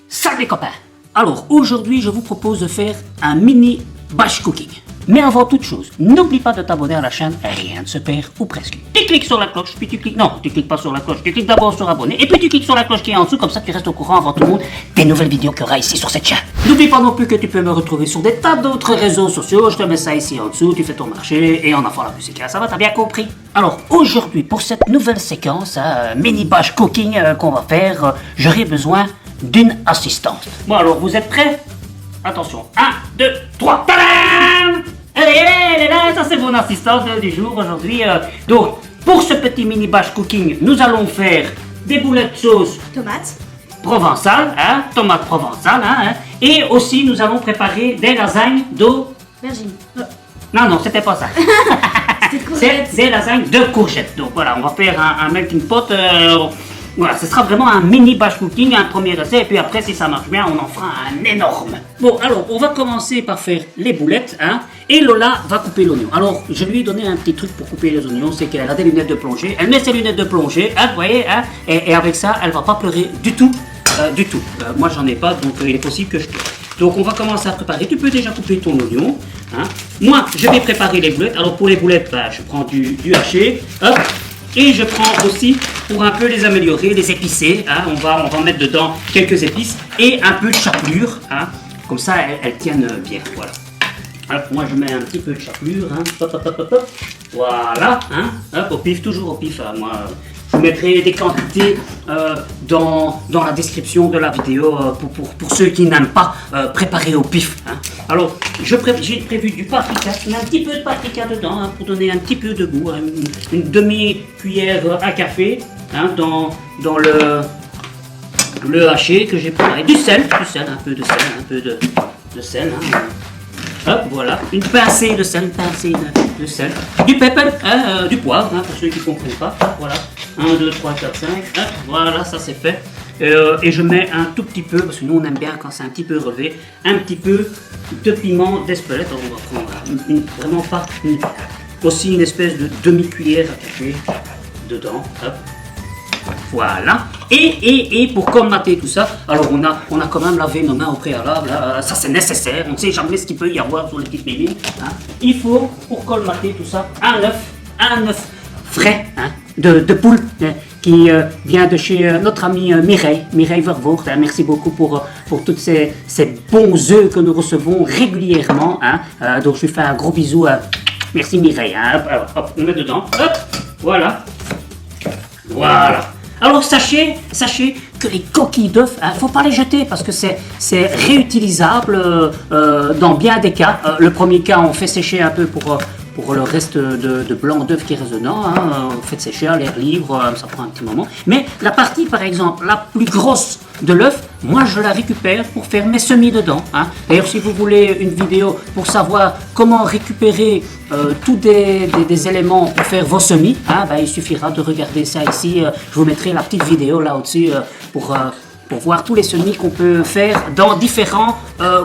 Salut les copains. Alors aujourd'hui je vous propose de faire un mini batch cooking. Mais avant toute chose, n'oublie pas de t'abonner à la chaîne, rien ne se perd ou presque. Tu cliques sur la cloche, puis tu cliques, non, tu cliques pas sur la cloche, tu cliques d'abord sur abonner, et puis tu cliques sur la cloche qui est en dessous, comme ça tu restes au courant avant tout le monde des nouvelles vidéos qu'il y aura ici sur cette chaîne. N'oublie pas non plus que tu peux me retrouver sur des tas d'autres réseaux sociaux, je te mets ça ici en dessous, tu fais ton marché, et en enfant la musique, ça va, t'as bien compris? Alors aujourd'hui, pour cette nouvelle séquence, mini batch cooking qu'on va faire, j'aurai besoin d'une assistante. Bon alors, vous êtes prêts? Attention, 1, 2, 3, tadam! Elle est là, ça c'est mon assistante du jour aujourd'hui. Donc, pour ce petit mini batch cooking, nous allons faire des boulettes sauce Tomates. provençale, tomates provençales, et aussi nous allons préparer des lasagnes d'eau. Virginie. Non, c'était pas ça. C'était de courgettes. C'est des lasagnes de courgettes. Donc voilà, on va faire un melting pot. Voilà, ce sera vraiment un mini batch cooking, un premier essai, et puis après, si ça marche bien, on en fera un énorme. Bon, alors, on va commencer par faire les boulettes, et Lola va couper l'oignon. Alors, je lui ai donné un petit truc pour couper les oignons, c'est qu'elle a des lunettes de plongée. Elle met ses lunettes de plongée, vous voyez, et avec ça, elle va pas pleurer du tout, moi, j'en ai pas, donc il est possible que je pleure. Donc, on va commencer à préparer. Tu peux déjà couper ton oignon, Moi, je vais préparer les boulettes. Alors, pour les boulettes, je prends du haché, hop. Et je prends aussi, pour un peu les améliorer, les épicer, on va mettre dedans quelques épices et un peu de chapelure, comme ça elles tiennent bien, voilà. Alors moi je mets un petit peu de chapelure, hop, voilà, hop, au pif, toujours au pif, moi je vous mettrai des quantités dans la description de la vidéo pour ceux qui n'aiment pas préparer au pif. Alors, j'ai prévu du paprika, je mets un petit peu de paprika dedans pour donner un petit peu de goût, une demi-cuillère à café dans le haché que j'ai préparé. Du sel, un peu de sel, Hop, voilà, une pincée de sel, du pepper, du poivre, pour ceux qui ne comprennent pas, voilà, 1, 2, 3, 4, 5, voilà, ça c'est fait, et je mets un tout petit peu, parce que nous on aime bien quand c'est un petit peu relevé, un petit peu de piment d'Espelette, on va prendre vraiment pas, aussi une espèce de demi-cuillère à café dedans, hop. Voilà, et pour colmater tout ça, alors on a quand même lavé nos mains au préalable, ça c'est nécessaire, on ne sait jamais ce qu'il peut y avoir sur les petites mimines. Il faut, pour colmater tout ça, un œuf frais, de poule, qui vient de chez notre amie Mireille Vervoort. Merci beaucoup pour tous ces bons œufs que nous recevons régulièrement. Donc je lui fais un gros bisou, merci Mireille. Hop, on met dedans, hop, voilà. Alors sachez que les coquilles d'œufs, faut pas les jeter parce que c'est réutilisable dans bien des cas. Le premier cas, on fait sécher un peu pour le reste de blanc d'œuf qui est résonnant. On fait sécher à l'air libre, ça prend un petit moment. Mais la partie, par exemple, la plus grosse de l'œuf, moi je la récupère pour faire mes semis dedans. D'ailleurs, si vous voulez une vidéo pour savoir comment récupérer tous des éléments pour faire vos semis, il suffira de regarder ça ici. Je vous mettrai la petite vidéo là au-dessus pour voir tous les semis qu'on peut faire dans différents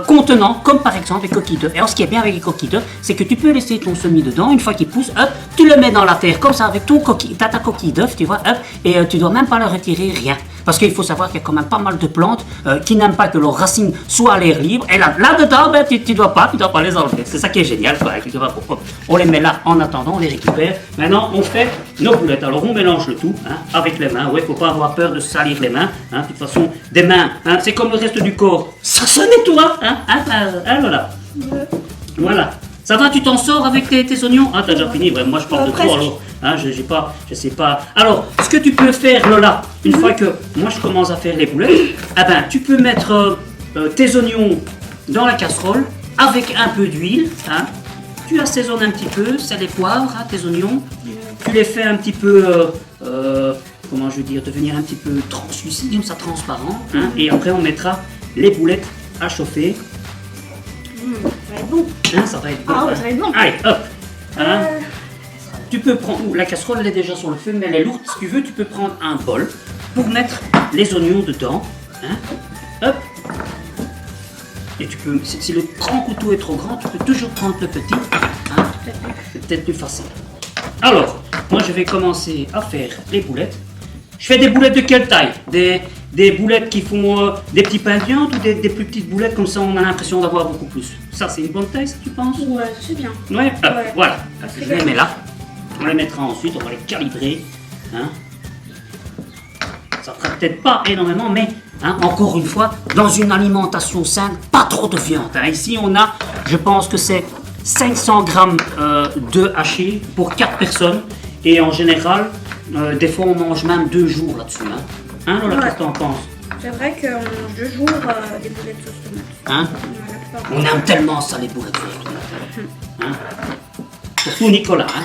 contenants, comme par exemple les coquilles d'œufs. Et alors, ce qui est bien avec les coquilles d'œufs, c'est que tu peux laisser ton semis dedans, une fois qu'il pousse, hop, tu le mets dans la terre, comme ça, avec ta coquille d'œuf, tu vois, hop, et tu dois même pas le retirer, rien. Parce qu'il faut savoir qu'il y a quand même pas mal de plantes qui n'aiment pas que leurs racines soient à l'air libre. Et là-dedans, tu dois pas les enlever. C'est ça qui est génial, quoi. On les met là en attendant, on les récupère. Maintenant, on fait nos boulettes. Alors, on mélange le tout avec les mains. Ouais, faut pas avoir peur de se salir les mains. De toute façon, des mains, c'est comme le reste du corps. Ça se nettoie. Voilà. Voilà. Ça va, tu t'en sors avec tes oignons? T'as déjà fini, ouais, moi je parle de trop alors. Je sais pas. Alors, ce que tu peux faire, Lola, une fois que moi je commence à faire les boulettes, tu peux mettre tes oignons dans la casserole avec un peu d'huile. Tu assaisonnes un petit peu, sel et poivre, tes oignons. Tu les fais un petit peu, comment je veux dire, devenir un petit peu translucide, comme ça, transparent. Et après, on mettra les boulettes à chauffer. Ça va être bon. Ça va être bon. Ça va être bon. Allez, hop. Tu peux prendre, la casserole elle est déjà sur le feu, mais elle est lourde. Si tu veux, tu peux prendre un bol pour mettre les oignons dedans. Hop. Et tu peux, si le grand couteau est trop grand, tu peux toujours prendre le petit. C'est peut-être plus facile. Alors, moi je vais commencer à faire les boulettes. Je fais des boulettes de quelle taille? des boulettes qui font des petits pains de viande ou des plus petites boulettes, comme ça on a l'impression d'avoir beaucoup plus. Ça, c'est une bonne taille, ça, tu penses? Ouais, c'est bien. Ouais, Ouais. voilà. Je les mets là. On les mettra ensuite, on va les calibrer. Hein. Ça fera peut-être pas énormément, mais hein, encore une fois, dans une alimentation saine, pas trop de viande. Hein. Ici, on a, je pense que c'est 500 grammes de hachis pour 4 personnes. Et en général, des fois, on mange même 2 jours là-dessus. Hein, Lola, Ouais. qu'est-ce que t'en penses? C'est vrai qu'on mange 2 jours des boulettes de sauce tomate. Hein? Ouais, la plupart. On aime tellement ça, les boulettes de sauce tomate. Hein? Surtout Nicolas. Hein?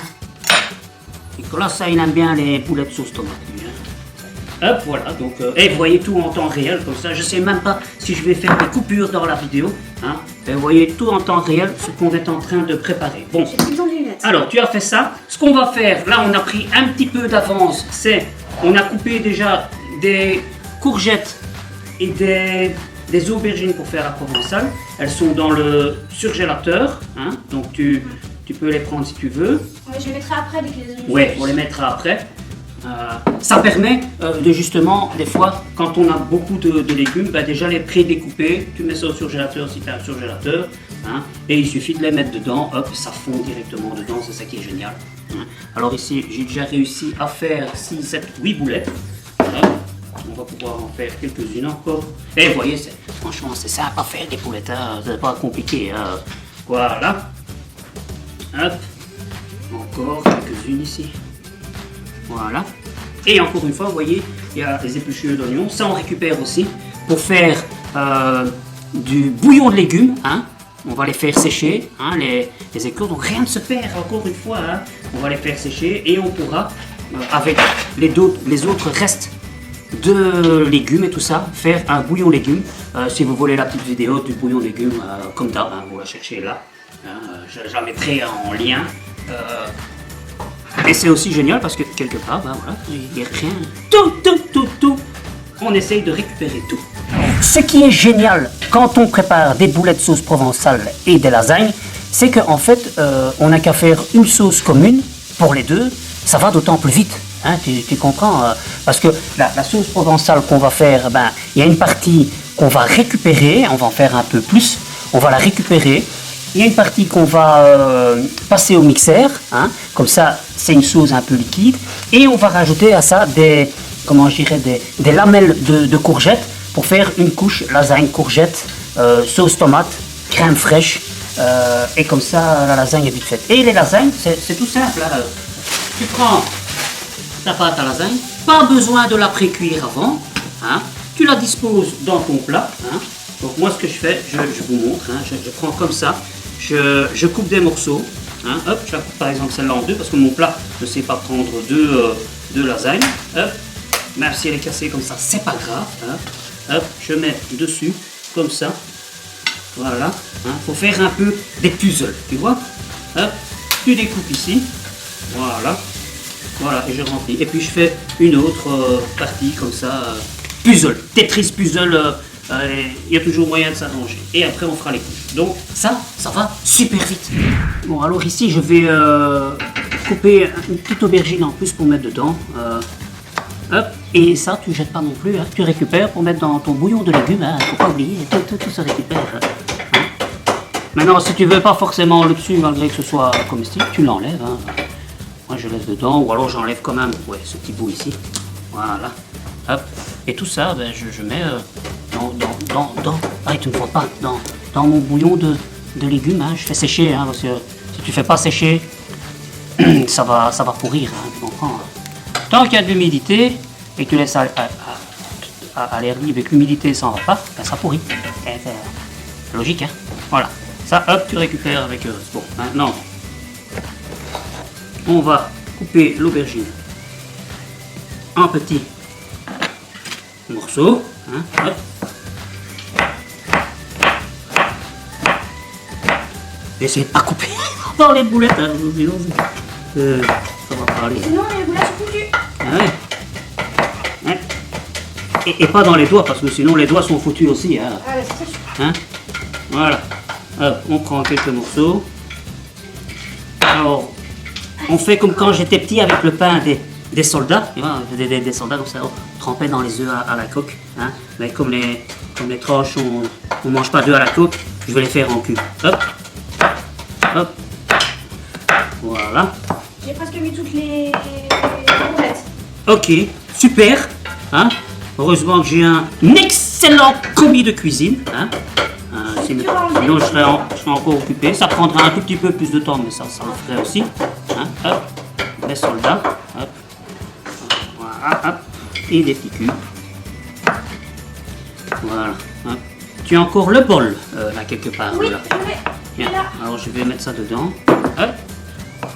Nicolas, ça, il aime bien les boulettes de sauce tomate. Lui, hein. Hop, voilà. Donc, et vous voyez tout en temps réel, comme ça. Je sais même pas si je vais faire des coupures dans la vidéo. Hein? Et vous voyez tout en temps réel, ce qu'on est en train de préparer. Bon. J'ai pris dans les lunettes. Alors, tu as fait ça. Ce qu'on va faire, là, on a pris un petit peu d'avance. C'est, on a coupé déjà des courgettes et des aubergines pour faire la provençale. Elles sont dans le surgélateur. Hein? Donc, tu peux les prendre si tu veux. Ouais, je les mettrai après dès que les oignons. Ouais, on les mettra après. Ça permet de justement, des fois, quand on a beaucoup de légumes, bah déjà les pré-découper, tu mets ça au surgélateur si tu as un surgélateur, hein, et il suffit de les mettre dedans, hop, ça fond directement dedans, c'est ça qui est génial. Hein. Alors ici, j'ai déjà réussi à faire 6, 7, 8 boulettes. Voilà. On va pouvoir en faire quelques-unes encore. Et vous voyez, franchement, c'est simple à faire des boulettes, hein, c'est pas compliqué. Hein. Voilà. Hop. Encore quelques-unes ici. Voilà. Et encore une fois, vous voyez, il y a des épluchures d'oignons. Ça, on récupère aussi pour faire du bouillon de légumes. Hein. On va les faire sécher, hein, les éclats. Donc rien ne se perd, encore une fois. Hein. On va les faire sécher et on pourra, avec les autres restes de légumes et tout ça, faire un bouillon légumes. Si vous voulez la petite vidéo du bouillon légumes, comme d'hab, hein, vous la cherchez là. Je la mettrai en lien. Et c'est aussi génial parce que quelque part, ben voilà, il n'y a rien. Tout. On essaye de récupérer tout. Ce qui est génial quand on prépare des boulettes sauce provençale et des lasagnes, c'est qu'en fait, on n'a qu'à faire une sauce commune pour les deux. Ça va d'autant plus vite. Hein, tu comprends parce que la sauce provençale qu'on va faire, ben, il y a une partie qu'on va récupérer, on va en faire un peu plus, on va la récupérer. Il y a une partie qu'on va passer au mixeur, hein, comme ça c'est une sauce un peu liquide, et on va rajouter à ça des lamelles de courgettes pour faire une couche lasagne courgette, sauce tomate, crème fraîche, et comme ça la lasagne est vite faite. Et les lasagnes, c'est tout simple. Hein. Tu prends ta pâte à lasagne, pas besoin de la pré-cuire avant, hein, tu la disposes dans ton plat. Hein. Donc moi ce que je fais, je vous montre, hein, je prends comme ça, je coupe des morceaux, hein, hop, je la coupe par exemple celle-là en deux parce que mon plat ne sait pas prendre deux lasagnes, hop, même si elle est cassée comme ça, c'est pas grave, hein, hop, je mets dessus comme ça, voilà, hein, faut faire un peu des puzzles, tu vois, hop, tu découpes ici, voilà, et je remplis, et puis je fais une autre partie comme ça, puzzle, Tetris puzzle. Il y a toujours moyen de s'arranger. Et après, on fera les couches. Donc, ça va super vite. Bon, alors ici, je vais couper une petite aubergine en plus pour mettre dedans. Hop. Et ça, tu jettes pas non plus. Hein. Tu récupères pour mettre dans ton bouillon de légumes. Hein. Faut pas oublier, tout se récupère. Hein. Maintenant, si tu veux pas forcément le dessus, malgré que ce soit comestible, tu l'enlèves. Hein. Moi, je laisse dedans. Ou alors, j'enlève quand même ce petit bout ici. Voilà. Hop. Et tout ça, ben, je mets tu ne vois pas, dans mon bouillon de légumes, hein, je fais sécher, hein, parce que si tu fais pas sécher, ça va pourrir, hein, tu comprends. Hein. Tant qu'il y a de l'humidité et que tu laisses à l'air libre et que l'humidité s'en va pas, ben, ça pourrit. C'est logique, hein. Voilà. Ça, hop, tu récupères avec bon, maintenant, on va couper l'aubergine en petits morceaux, hein, hop. Essayez de pas couper dans les boulettes, hein, sinon ça va pas aller. Sinon, les boulettes sont foutues. Ah ouais. Et pas dans les doigts, parce que sinon les doigts sont foutus aussi. Hein. Ah, c'est sûr. Hein. Voilà. Hop, on prend quelques morceaux. Alors, on fait comme quand j'étais petit avec le pain des soldats. Tu vois, des soldats, donc ça, on tremper dans les œufs à la coque. Hein. Mais comme les tranches, on ne mange pas d'œufs à la coque, je vais les faire en cube. Hop, hop, voilà. J'ai presque mis toutes les boulettes. Ok, super. Hein. Heureusement que j'ai un excellent commis de cuisine. Hein. Sinon je serais encore occupé. Ça prendra un tout petit peu plus de temps, mais ça le ferait aussi. Hein. Hop, les soldats. Hop. Voilà, hop. Et des petits cubes. Voilà. Hop. Tu as encore le bol là quelque part. Oui, là. Bien. Là. Alors je vais mettre ça dedans. Hop.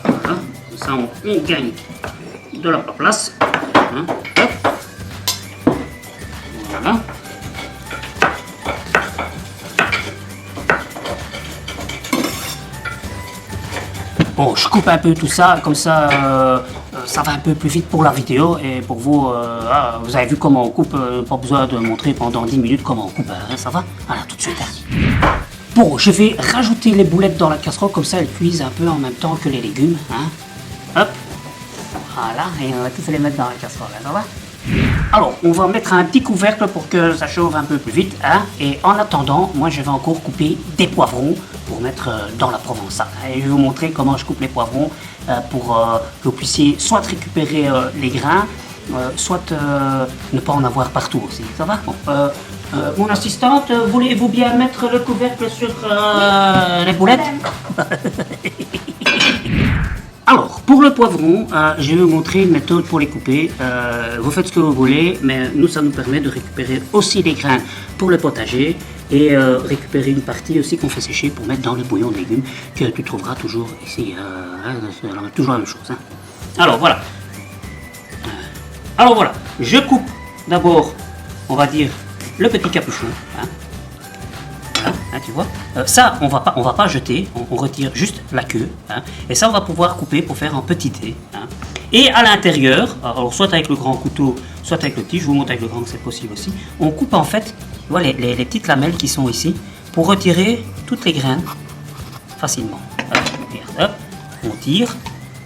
Voilà. Comme ça on gagne de la place. Hein. Hop. Voilà. Bon, je coupe un peu tout ça, comme ça, ça va un peu plus vite pour la vidéo. Et pour vous, vous avez vu comment on coupe, pas besoin de montrer pendant 10 minutes comment on coupe, hein, ça va? Voilà, tout de suite. Hein. Bon, je vais rajouter les boulettes dans la casserole, comme ça elles cuisent un peu en même temps que les légumes. Hein. Hop, voilà, et on va tous les mettre dans la casserole, hein, ça va? Alors, on va mettre un petit couvercle pour que ça chauffe un peu plus vite. Hein, et en attendant, moi je vais encore couper des poivrons pour mettre dans la provençale. Et je vais vous montrer comment je coupe les poivrons pour que vous puissiez soit récupérer les grains, soit ne pas en avoir partout aussi. Ça va? Bon, mon assistante, voulez-vous bien mettre le couvercle sur les boulettes? Alors, pour le poivron, je vais vous montrer une méthode pour les couper. Vous faites ce que vous voulez, mais nous, ça nous permet de récupérer aussi les grains pour le potager et récupérer une partie aussi qu'on fait sécher pour mettre dans le bouillon de légumes que tu trouveras toujours ici. C'est toujours la même chose. Hein. Alors, voilà. Je coupe d'abord, on va dire, le petit capuchon. Hein. Hein, tu vois, ça on va pas jeter, on retire juste la queue, hein, et ça on va pouvoir couper pour faire un petit dé. Hein. Et à l'intérieur, alors soit avec le grand couteau, soit avec le petit, je vous montre avec le grand, c'est possible aussi, on coupe en fait, voilà, les petites lamelles qui sont ici, pour retirer toutes les graines facilement. Hop, on tire,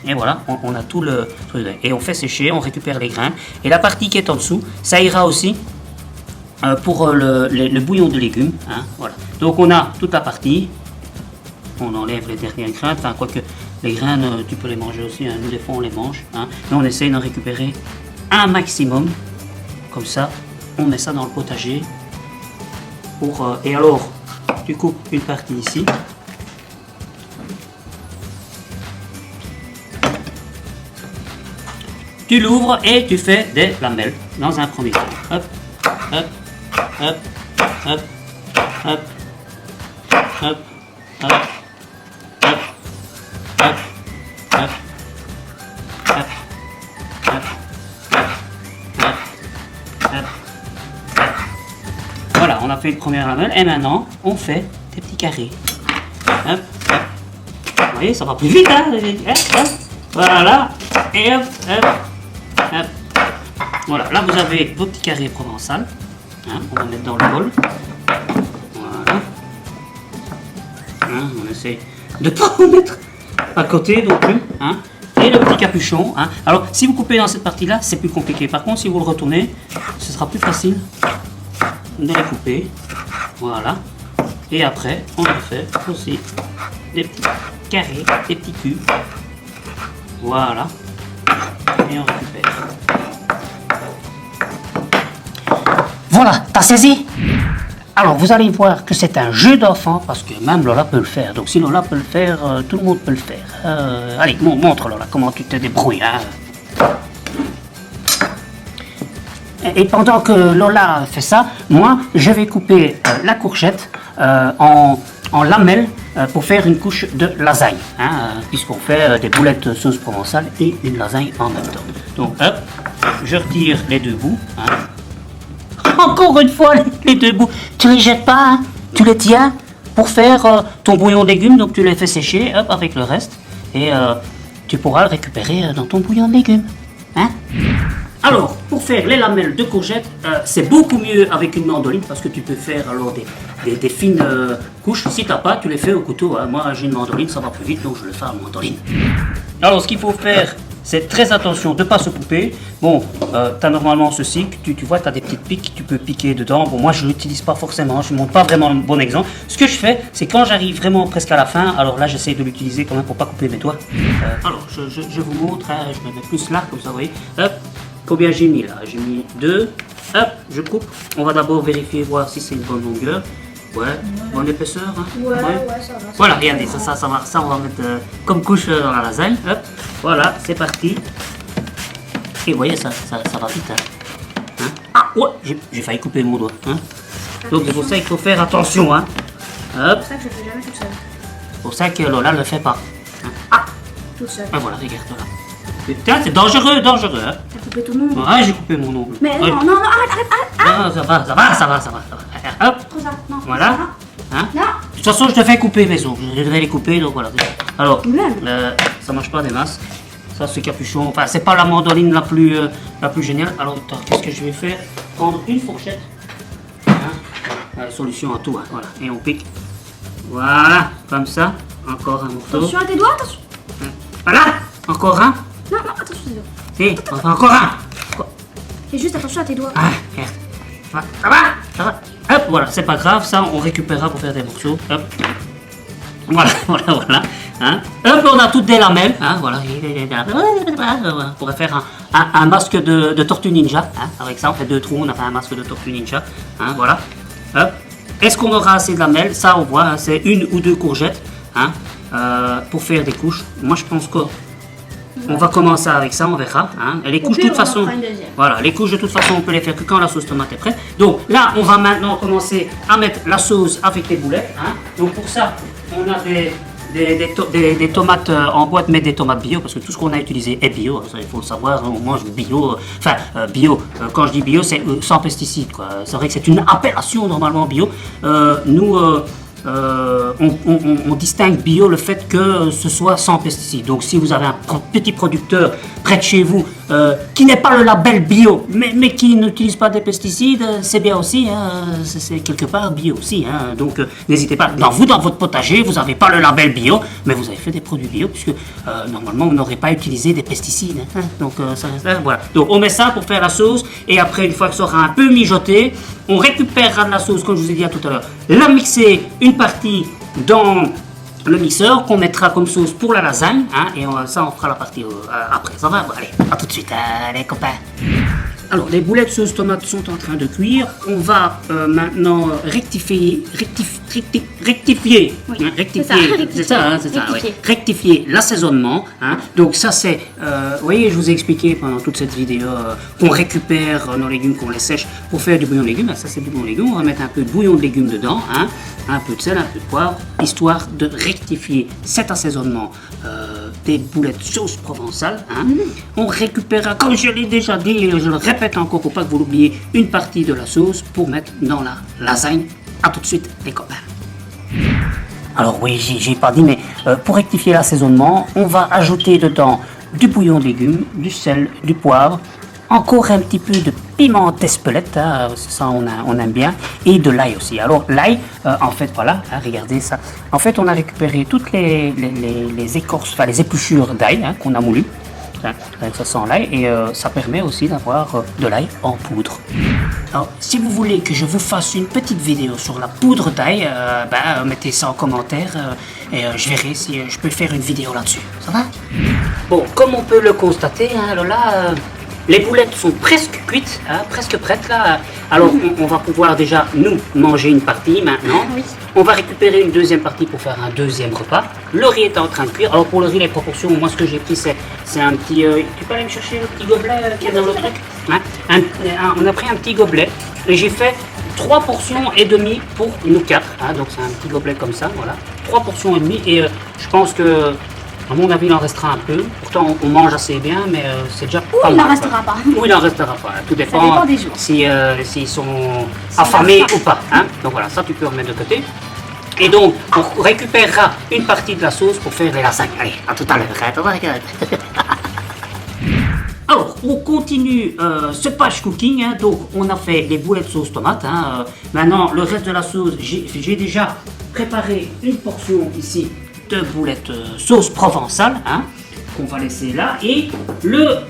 et voilà, on a tout le truc, et on fait sécher, on récupère les grains, et la partie qui est en dessous, ça ira aussi pour le bouillon de légumes. Hein, voilà. Donc on a toute la partie, on enlève les dernières graines, enfin quoique les graines tu peux les manger aussi, hein, nous des fois on les mange, hein, mais on essaye d'en récupérer un maximum, comme ça on met ça dans le potager, pour, et alors tu coupes une partie ici, tu l'ouvres et tu fais des lamelles dans un premier temps. Hop, hop, hop, hop, hop, hop, hop, hop, hop, hop, hop, hop, hop, hop. Voilà, on a fait une première lamelle et maintenant on fait des petits carrés. Hop, hop. Vous voyez, ça va plus vite, hein? Hop, voilà, et hop, hop, hop. Voilà, là vous avez vos petits carrés provençal. Hein, on va mettre dans le bol. Voilà. Hein, on essaie de ne pas en mettre à côté non plus. Hein. Et le petit capuchon. Hein. Alors, si vous coupez dans cette partie-là, c'est plus compliqué. Par contre, si vous le retournez, ce sera plus facile de les couper. Voilà. Et après, on fait aussi des petits carrés, des petits cubes. Voilà. Et on récupère. Voilà, t'as saisi? Alors vous allez voir que c'est un jeu d'enfant parce que même Lola peut le faire. Donc si Lola peut le faire, tout le monde peut le faire. Allez, montre Lola comment tu te débrouilles. Hein. Et pendant que Lola fait ça, moi je vais couper la courgette en lamelles pour faire une couche de lasagne. Hein, puisqu'on fait des boulettes sauce provençale et une lasagne en même temps. Donc hop, je retire les deux bouts. Hein. Encore une fois, les deux bouts, tu les jettes pas, hein, tu les tiens pour faire ton bouillon de légumes, donc tu les fais sécher, hop, avec le reste, et tu pourras le récupérer dans ton bouillon de légumes. Hein. Alors, pour faire les lamelles de courgettes, c'est beaucoup mieux avec une mandoline, parce que tu peux faire alors des fines couches. Si tu n'as pas, tu les fais au couteau. Hein. Moi, j'ai une mandoline, ça va plus vite, donc je le fais à la mandoline. Alors, ce qu'il faut faire, c'est très attention de ne pas se couper. Bon, tu as normalement ceci, tu vois, tu as des petites piques, tu peux piquer dedans. Bon, moi, je ne l'utilise pas forcément, je ne montre pas vraiment le bon exemple. Ce que je fais, c'est quand j'arrive vraiment presque à la fin, alors là, j'essaie de l'utiliser quand même pour ne pas couper mes doigts. Alors, je vous montre, hein, je me mets plus là, comme ça, vous voyez. Hop, combien j'ai mis là? J'ai mis 2. Hop, je coupe. On va d'abord vérifier, voir si c'est une bonne longueur. Ouais, bonne épaisseur. Hein. Ouais, ça va. Voilà, regardez, ça on va mettre comme couche dans la lasagne. Hop, voilà, c'est parti. Et vous voyez, ça va vite. Hein. Ah, ouais, j'ai failli couper mon doigt. Hein. Donc c'est pour ça qu'il faut faire attention. Hein. Hop. C'est pour ça que je fais jamais tout seul. C'est pour ça que Lola ne le fait pas. Hein. Ah, Tout seul. ah, voilà, regarde là. Putain, c'est dangereux. Hein. T'as coupé ton ongle. Ouais, j'ai coupé mon ongle. Mais Ouais. non, arrête. Ah, ça va. Hop, Trop ça, non. voilà. Ça va. Hein. Non. De toute façon, je devais couper mes ongles. Je devais les couper, donc voilà. Alors, Même. ça marche pas des masses. Ça, c'est capuchon. Enfin, c'est pas la mandoline la plus géniale. Alors, attends, qu'est-ce que je vais faire? Prendre une fourchette. Hein. Solution à tout. Hein. Voilà. Et on pique. Voilà, comme ça. Encore un morceau. Attention à tes doigts, attention. Voilà, encore un. Non, attention à tes doigts. Si, enfin, encore un. Fais juste attention à tes doigts. Ah, merde. Ça va. Hop, voilà, c'est pas grave, ça on récupérera pour faire des morceaux. Hop. Voilà. Hein. Hop, on a toutes des lamelles. Hein, voilà. On pourrait faire un masque de Tortue Ninja. Hein. Avec ça, on fait 2 trous, on a fait un masque de Tortue Ninja. Hein, voilà. Hop. Est-ce qu'on aura assez de lamelles? Ça, on voit, hein, c'est 1 ou 2 courgettes. Hein, pour faire des couches. Moi, je pense que on va commencer avec ça, on verra. Hein. Et les couches, de toute façon, voilà, les couches de toute façon, on peut les faire que quand la sauce tomate est prête. Donc là, on va maintenant commencer à mettre la sauce avec les boulettes. Hein. Donc pour ça, on a des tomates en boîte, mais des tomates bio, parce que tout ce qu'on a utilisé est bio. Ça, il faut le savoir. On mange bio. Enfin, bio. Quand je dis bio, c'est sans pesticides. C'est vrai que c'est une appellation normalement bio. Nous. On distingue bio le fait que ce soit sans pesticides. Donc si vous avez un petit producteur près de chez vous qui n'est pas le label bio, mais qui n'utilise pas des pesticides, c'est bien aussi, hein, c'est quelque part bio aussi. Hein. Donc n'hésitez pas, dans votre potager, vous n'avez pas le label bio, mais vous avez fait des produits bio, puisque normalement, vous n'aurez pas utilisé des pesticides. Hein. Donc voilà. Donc on met ça pour faire la sauce, et après, une fois que ça aura un peu mijoté, on récupérera de la sauce, comme je vous ai dit tout à l'heure, la mixer une partie dans le mixeur qu'on mettra comme sauce pour la lasagne, hein, et ça on fera la partie après. Ça va? Bon, allez, à tout de suite, les copains. Alors les boulettes sauce tomate sont en train de cuire. On va maintenant rectifier, l'assaisonnement. Hein. Donc ça c'est, vous voyez, je vous ai expliqué pendant toute cette vidéo qu'on récupère nos légumes, qu'on les sèche pour faire du bouillon de légumes. Ça c'est du bouillon de légumes. On va mettre un peu de bouillon de légumes dedans, hein, un peu de sel, un peu de poivre, histoire de rectifier cet assaisonnement des boulettes sauce provençale. Hein. On récupérera, comme je l'ai déjà dit, et je le répète encore pour pas que vous l'oubliez, une partie de la sauce pour mettre dans la lasagne. A tout de suite, les copains. Alors oui, j'ai pas dit, mais pour rectifier l'assaisonnement, on va ajouter dedans du bouillon de légumes, du sel, du poivre, encore un petit peu de piment d'Espelette, hein, ça on aime bien, et de l'ail aussi. Alors l'ail, en fait, voilà, hein, regardez ça. En fait, on a récupéré toutes les écorces, enfin les épluchures d'ail, hein, qu'on a moulues. Ça sent l'ail, et ça permet aussi d'avoir de l'ail en poudre. Alors, si vous voulez que je vous fasse une petite vidéo sur la poudre d'ail, mettez ça en commentaire et je verrai si je peux faire une vidéo là-dessus. Ça va? Bon, comme on peut le constater, hein, Lola, les boulettes sont presque cuites, hein, presque prêtes là. Alors on va pouvoir déjà nous manger une partie maintenant. Oui. On va récupérer une deuxième partie pour faire un deuxième repas. Le riz est en train de cuire. Alors pour le riz, les proportions, moi ce que j'ai pris c'est un petit... tu peux aller me chercher le petit gobelet qui est dans le truc, hein. On a pris un petit gobelet et j'ai fait 3 portions et demie pour nous 4. Hein, donc c'est un petit gobelet comme ça, voilà. 3 portions et demie, et je pense que... À mon avis, il en restera un peu. Pourtant, on mange assez bien, mais c'est déjà pas mal. Ou il n'en restera pas. Ou il n'en restera pas. Tout dépend des jours. S'ils sont affamés ou pas. Hein. Donc voilà, ça tu peux remettre de côté. Et donc, on récupérera une partie de la sauce pour faire les lasagnes. Allez, à tout à l'heure. Alors, on continue ce patch cooking. Hein. Donc, on a fait les boulettes sauce tomate. Hein. Maintenant, le reste de la sauce, j'ai déjà préparé une portion ici de boulettes sauce provençale. Hein. qu'on va laisser là. Et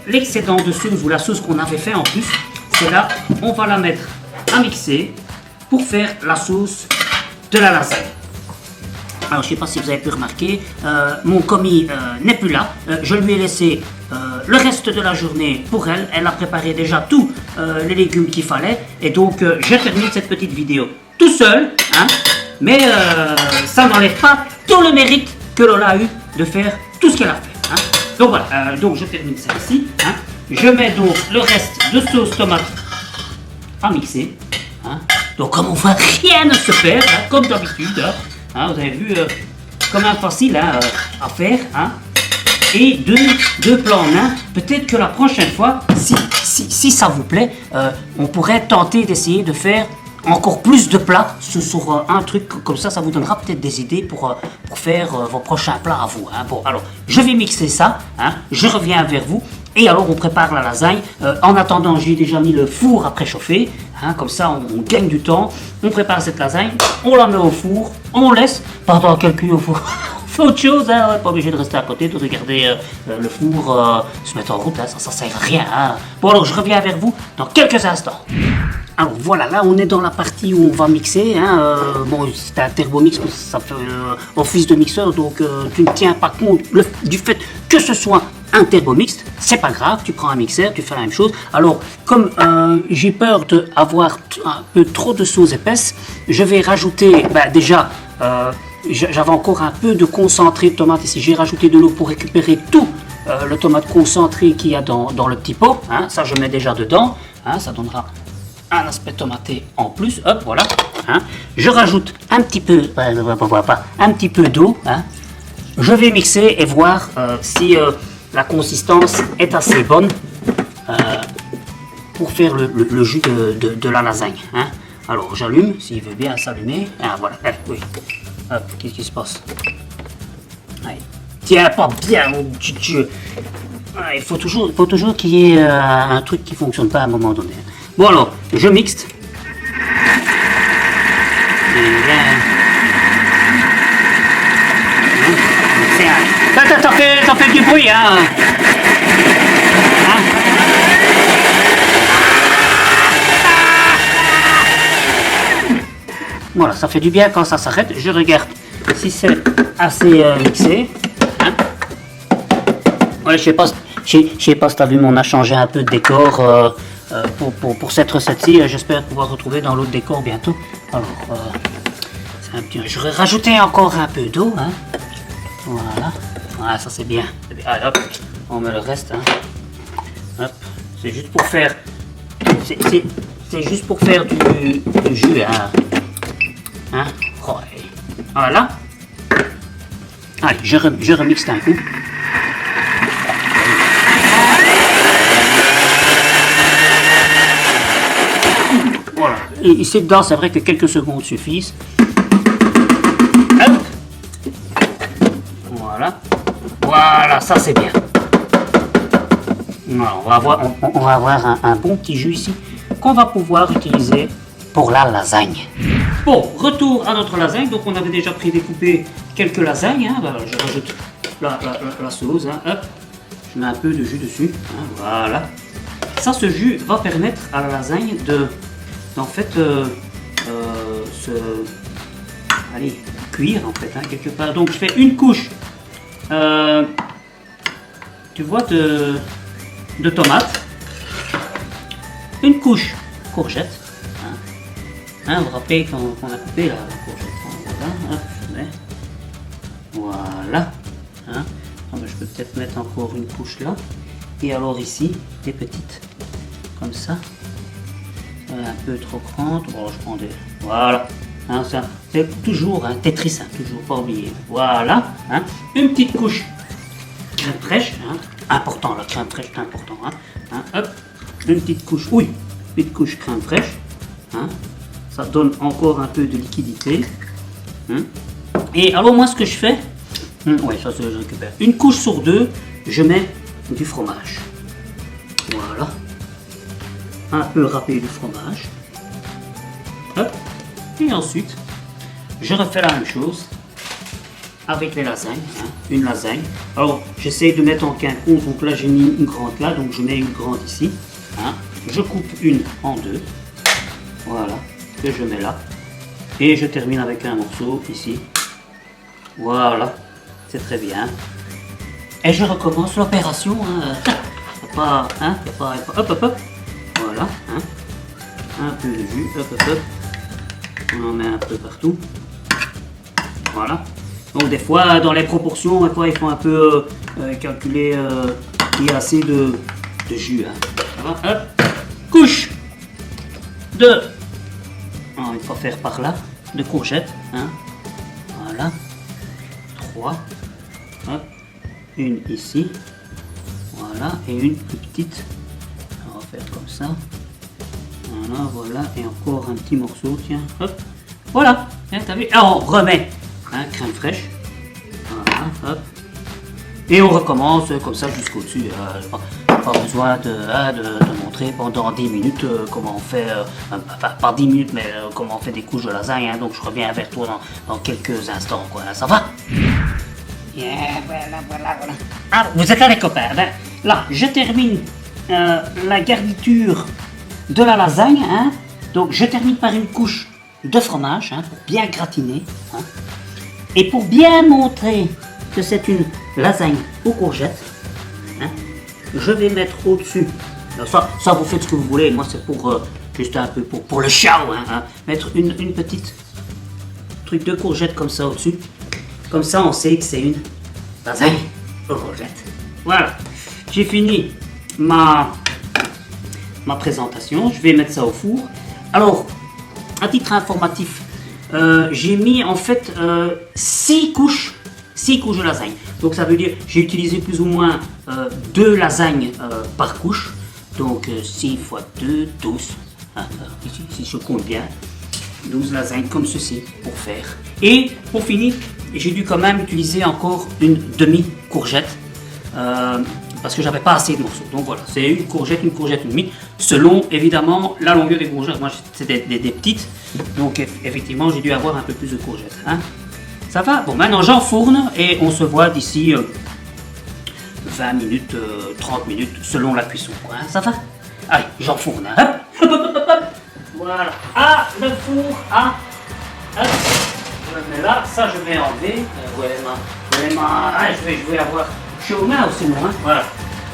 l'excédent de sauce ou la sauce qu'on avait fait en plus, c'est là, on va la mettre à mixer pour faire la sauce de la lasagne. Alors, je ne sais pas si vous avez pu remarquer, mon commis n'est plus là. Je lui ai laissé le reste de la journée pour elle. Elle a préparé déjà tous les légumes qu'il fallait. Et donc, je termine cette petite vidéo tout seul. Hein, mais ça n'enlève pas tout le mérite que Lola a eu de faire tout ce qu'elle a fait. Hein. Donc voilà, donc je termine ça ici. Hein. Je mets donc le reste de sauce tomate à mixer. Hein. Donc comme on voit, rien ne se perd, hein, comme d'habitude. Hein. Hein, vous avez vu, quand même facile hein, à faire. Hein. Et deux plans en un. Peut-être que la prochaine fois, si ça vous plaît, on pourrait tenter d'essayer de faire encore plus de plats sur un truc comme ça. Ça vous donnera peut-être des idées pour faire vos prochains plats à vous. Hein. Bon, alors, je vais mixer ça. Hein, je reviens vers vous. Et alors, on prépare la lasagne. En attendant, j'ai déjà mis le four à préchauffer. Hein, comme ça, on gagne du temps. On prépare cette lasagne. On la met au four. On laisse pendant quelques au four. Fait autre chose, hein, pas obligé de rester à côté, de regarder le four se mettre en route. Hein, ça sert à rien. Hein. Bon, alors, je reviens vers vous dans quelques instants. Alors voilà, là on est dans la partie où on va mixer. Hein, bon, c'est un Thermomix, ça fait office de mixeur, donc tu ne tiens pas compte du fait que ce soit un Thermomix. C'est pas grave, tu prends un mixeur, tu fais la même chose. Alors, comme j'ai peur d'avoir un peu trop de sauce épaisse, je vais rajouter, déjà, j'avais encore un peu de concentré de tomate ici. J'ai rajouté de l'eau pour récupérer tout le tomate concentré qu'il y a dans le petit pot. Hein, ça, je mets déjà dedans. Hein, ça donnera un aspect tomaté en plus, hop, voilà. Hein. Je rajoute un petit peu, un petit peu d'eau. Hein. Je vais mixer et voir si la consistance est assez bonne pour faire le jus de la lasagne. Hein. Alors j'allume, s'il veut bien s'allumer. Ah voilà, oui. Hop, qu'est-ce qui se passe? Allez. Tiens, pas bien, mon petit Dieu. Il faut toujours qu'il y ait un truc qui fonctionne pas à un moment donné. Bon alors, je mixte. T'en fais du bruit, hein. Voilà, ça fait du bien quand ça s'arrête. Je regarde si c'est assez mixé. Hein. Ouais, je sais pas si tu as vu, mais on a changé un peu de décor. Pour cette recette-ci, j'espère pouvoir retrouver dans l'autre décor bientôt. Alors, je vais rajouter encore un peu d'eau. Hein. Voilà. Voilà, ça c'est bien. Allez, hop, on met le reste. Hein. Hop. C'est juste pour faire. C'est juste pour faire du jus. Hein. Hein. Ouais. Voilà. Allez, je remixe un coup. Voilà. Et ici dedans, c'est vrai que quelques secondes suffisent. Hop. Voilà. Voilà, ça c'est bien. Voilà, on va avoir un bon petit jus ici qu'on va pouvoir utiliser pour la lasagne. Bon, retour à notre lasagne. Donc on avait déjà prédécoupé quelques lasagnes. Hein. Ben, je rajoute la sauce. Hein. Hop. Je mets un peu de jus dessus. Hein. Voilà. Ça, ce jus va permettre à la lasagne en fait cuire en fait hein, quelque part. Donc je fais une couche tu vois de tomates, une couche courgette hein, vous vous rappelez qu'on a coupé la courgette. Voilà hein. Ah, ben, je peux peut-être mettre encore une couche là et alors ici des petites comme ça. Un peu trop grande, bon, je prends des. Voilà, hein, ça, c'est toujours un Tetris, hein, toujours pas oublier. Voilà, hein, une petite couche crème fraîche, hein, important, la crème fraîche c'est important. Hein, hop, une petite couche, petite couche crème fraîche, hein, ça donne encore un peu de liquidité. Hein, et alors, moi, ce que je fais, ouais, ça je récupère. Une couche sur deux, je mets du fromage. Voilà. Un peu râpé du fromage. Hop. Et ensuite, je refais la même chose avec les lasagnes, hein, une lasagne. Alors j'essaie de mettre en quinconce, donc là j'ai mis une grande là, donc je mets une grande ici. Hein. Je coupe une en deux, voilà, que je mets là. Et je termine avec un morceau ici. Voilà, c'est très bien. Et je recommence l'opération. Hein. Pas, hein, hop, hop, hop. Voilà, hein. Un peu de jus, hop, hop, hop. On en met un peu partout. Voilà. Donc des fois, dans les proportions, des fois, il faut un peu calculer qu'il y a assez de jus. Hein. Voilà, hop. Couche de... Alors, il faut faire par là, de courgettes. Hein. Voilà. 3. Hop. Une ici. Voilà. Et une plus petite. On va faire comme ça. Voilà, voilà. Et encore un petit morceau, tiens. Hop. Voilà. Hein, t'as vu? Alors, on remet. Hein, crème fraîche. Voilà, hop. Et on recommence comme ça jusqu'au dessus. Pas besoin de montrer pendant 10 minutes comment on fait, enfin pas 10 minutes, mais comment on fait des couches de lasagne. Hein, donc je reviens vers toi dans quelques instants. Quoi. Ça va? Yeah, voilà. Alors, vous êtes là les copains. Ben, là, je termine la garniture de la lasagne. Hein. Donc je termine par une couche de fromage hein, pour bien gratiner. Hein. Et pour bien montrer que c'est une lasagne aux courgettes, hein, je vais mettre au-dessus. Ça vous faites ce que vous voulez. Moi c'est pour juste un peu pour le show. Hein, mettre une petite truc de courgettes comme ça au-dessus. Comme ça on sait que c'est une lasagne aux courgettes. Voilà. J'ai fini ma présentation. Je vais mettre ça au four. Alors, à titre informatif, j'ai mis en fait 6 couches de lasagne. Donc ça veut dire j'ai utilisé plus ou moins 2 lasagnes par couche. Donc 6 x 2, 12. Hein, ici je compte bien. 12 lasagnes comme ceci pour faire. Et pour finir, j'ai dû quand même utiliser encore une demi-courgette. Parce que j'avais pas assez de morceaux. Donc voilà, c'est une courgette et demie, selon évidemment la longueur des courgettes. Moi c'est des petites, donc effectivement j'ai dû avoir un peu plus de courgettes. Hein. Ça va? Bon, maintenant j'enfourne et on se voit d'ici 20 minutes, 30 minutes, selon la cuisson. Hein. Ça va? Allez, j'enfourne. Hein. Hop, hop, hop, hop. Voilà. Ah, le four. Ah, hop. Je le mets là, ça je vais enlever. Je vais avoir chaud aux mains aussi, moi. Hein. Voilà.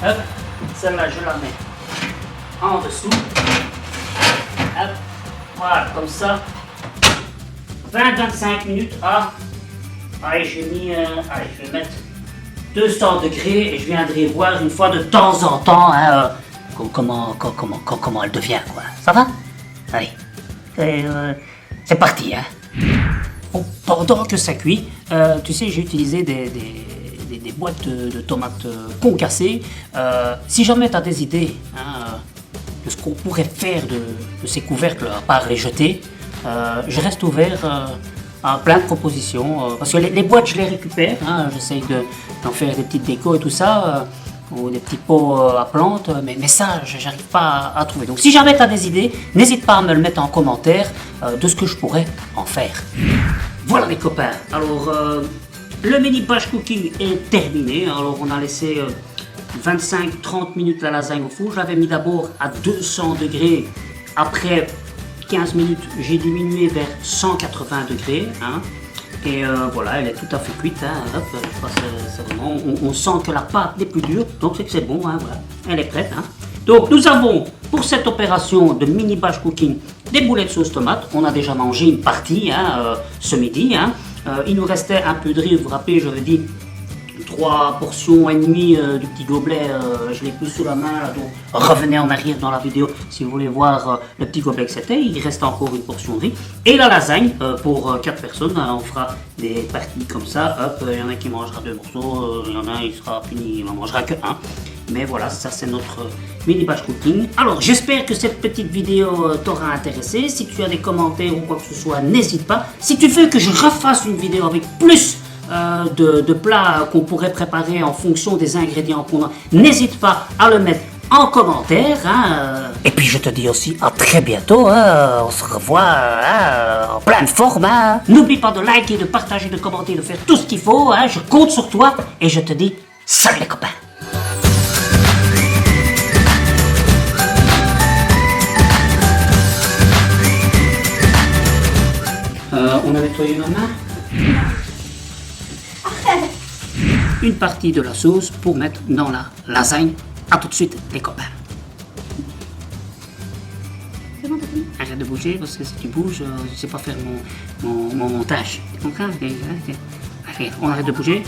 Hop. Celle-là, je la mets en dessous. Hop. Voilà, comme ça. 20-25 minutes. Ah. Allez, j'ai mis. Allez, je vais mettre 200 degrés et je viendrai voir une fois de temps en temps hein, comment elle devient, quoi. Ça va? Allez. C'est parti, hein. Bon, pendant que ça cuit, tu sais, j'ai utilisé des boîtes de tomates concassées. Si jamais tu as des idées hein, de ce qu'on pourrait faire de ces couvercles, à part les jeter, je reste ouvert à plein de propositions. Parce que les boîtes, je les récupère. Hein, j'essaye d'en faire des petites décos et tout ça. Ou des petits pots à plantes, mais ça, j'arrive pas à trouver. Donc si jamais tu as des idées, n'hésite pas à me le mettre en commentaire de ce que je pourrais en faire. Voilà les copains, alors le mini batch cooking est terminé. Alors on a laissé 25-30 minutes la lasagne au four. Je l'avais mis d'abord à 200 degrés. Après 15 minutes, j'ai diminué vers 180 degrés. Hein. Et voilà, elle est tout à fait cuite. Hein. Hop, c'est vraiment, on sent que la pâte n'est plus dure, donc c'est que c'est bon. Hein, voilà. Elle est prête. Hein. Donc nous avons pour cette opération de mini batch cooking des boulettes sauce tomate. On a déjà mangé une partie hein, ce midi. Hein. Il nous restait un peu de riz. Vous vous rappelez, j'avais dit 3 portions et demie du petit gobelet. Je l'ai plus sous la main. Là, donc revenez en arrière dans la vidéo si vous voulez voir le petit gobelet que c'était. Il reste encore une portion de riz. Et la lasagne pour 4 personnes. On fera des parties comme ça. Hop, il y en a qui mangera 2 morceaux. Il y en a il sera fini, il n'en mangera que 1. Mais voilà, ça c'est notre mini batch cooking. Alors j'espère que cette petite vidéo t'aura intéressé. Si tu as des commentaires ou quoi que ce soit, n'hésite pas. Si tu veux que je refasse une vidéo avec plus de plats qu'on pourrait préparer en fonction des ingrédients qu'on a, n'hésite pas à le mettre en commentaire. Hein. Et puis je te dis aussi à très bientôt. Hein. On se revoit en pleine forme. Hein. N'oublie pas de liker, de partager, de commenter, de faire tout ce qu'il faut. Hein. Je compte sur toi et je te dis salut les copains. On a nettoyé nos mains. Une partie de la sauce pour mettre dans la lasagne. A tout de suite les copains. Arrête de bouger parce que si tu bouges, je ne sais pas faire mon montage. Tu comprends? Allez, on arrête de bouger.